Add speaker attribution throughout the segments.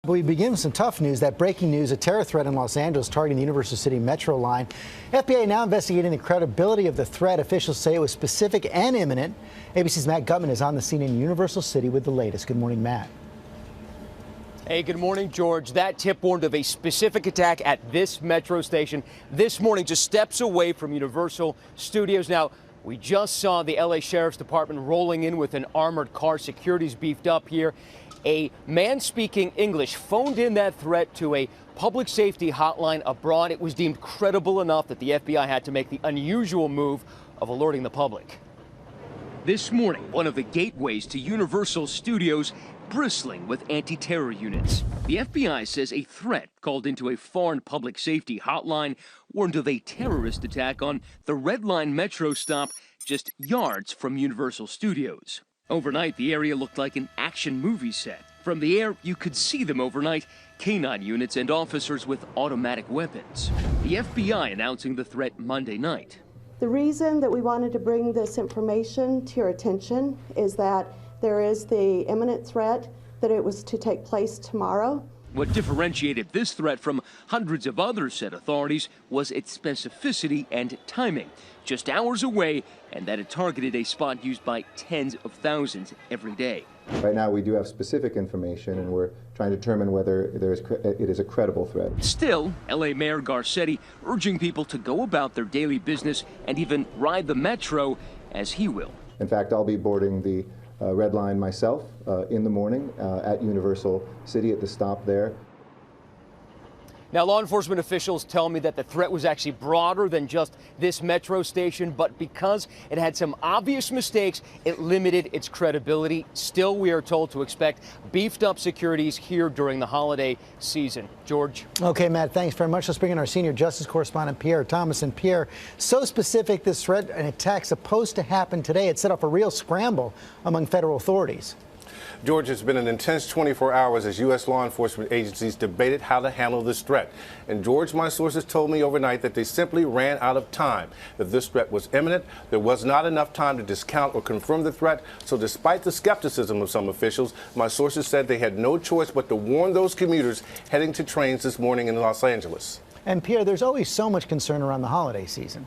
Speaker 1: We begin with some tough news. That breaking news, a terror threat in Los Angeles targeting the Universal City Metro line. FBI now investigating the credibility of the threat. Officials say it was specific and imminent. ABC's Matt Gutman is on the scene in Universal City with the latest. Good morning, Matt.
Speaker 2: Hey, good morning, George. That tip warned of a specific attack at this metro station this morning, just steps away from Universal Studios. Now, we just saw the LA Sheriff's Department rolling in with an armored car. Security's beefed up here. A man speaking English phoned in that threat to a public safety hotline abroad. It was deemed credible enough that the FBI had to make the unusual move of alerting the public. This morning, one of the gateways to Universal Studios bristling with anti-terror units. The FBI says a threat called into a foreign public safety hotline warned of a terrorist attack on the Red Line Metro stop just yards from Universal Studios. Overnight, the area looked like an action movie set. From the air, you could see them overnight, K-9 units and officers with automatic weapons. The FBI announcing the threat Monday night.
Speaker 3: The reason that we wanted to bring this information to your attention is that there is the imminent threat that it was to take place tomorrow.
Speaker 2: What differentiated this threat from hundreds of others, said authorities, was its specificity and timing. Just hours away, and that it targeted a spot used by tens of thousands every day.
Speaker 4: Right now we do have specific information, and we're trying to determine whether it is a credible threat.
Speaker 2: Still, LA Mayor Garcetti urging people to go about their daily business and even ride the metro as he will.
Speaker 4: In fact, I'll be boarding the Red Line myself in the morning at Universal City at the stop there.
Speaker 2: Now, law enforcement officials tell me that the threat was actually broader than just this metro station, but because it had some obvious mistakes, it limited its credibility. Still, we are told to expect beefed up securities here during the holiday season. George.
Speaker 1: Okay, Matt, thanks very much. Let's bring in our senior justice correspondent, Pierre Thomas. And Pierre, so specific, this threat and attack supposed to happen today. It set off a real scramble among federal authorities.
Speaker 5: George, it's been an intense 24 hours as U.S. law enforcement agencies debated how to handle this threat. And George, my sources told me overnight that they simply ran out of time. That this threat was imminent. There was not enough time to discount or confirm the threat. So despite the skepticism of some officials, my sources said they had no choice but to warn those commuters heading to trains this morning in Los Angeles.
Speaker 1: And Pierre, there's always so much concern around the holiday season.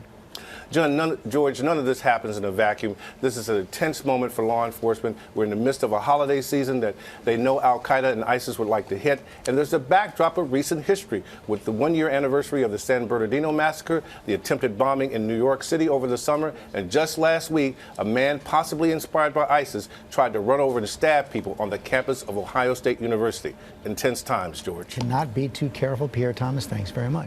Speaker 5: George, none of this happens in a vacuum. This is a tense moment for law enforcement. We're in the midst of a holiday season that they know al-Qaeda and ISIS would like to hit. And there's a backdrop of recent history with the one-year anniversary of the San Bernardino massacre, the attempted bombing in New York City over the summer. And just last week, a man possibly inspired by ISIS tried to run over and stab people on the campus of Ohio State University. Intense times, George.
Speaker 1: Cannot be too careful. Pierre Thomas, thanks very much.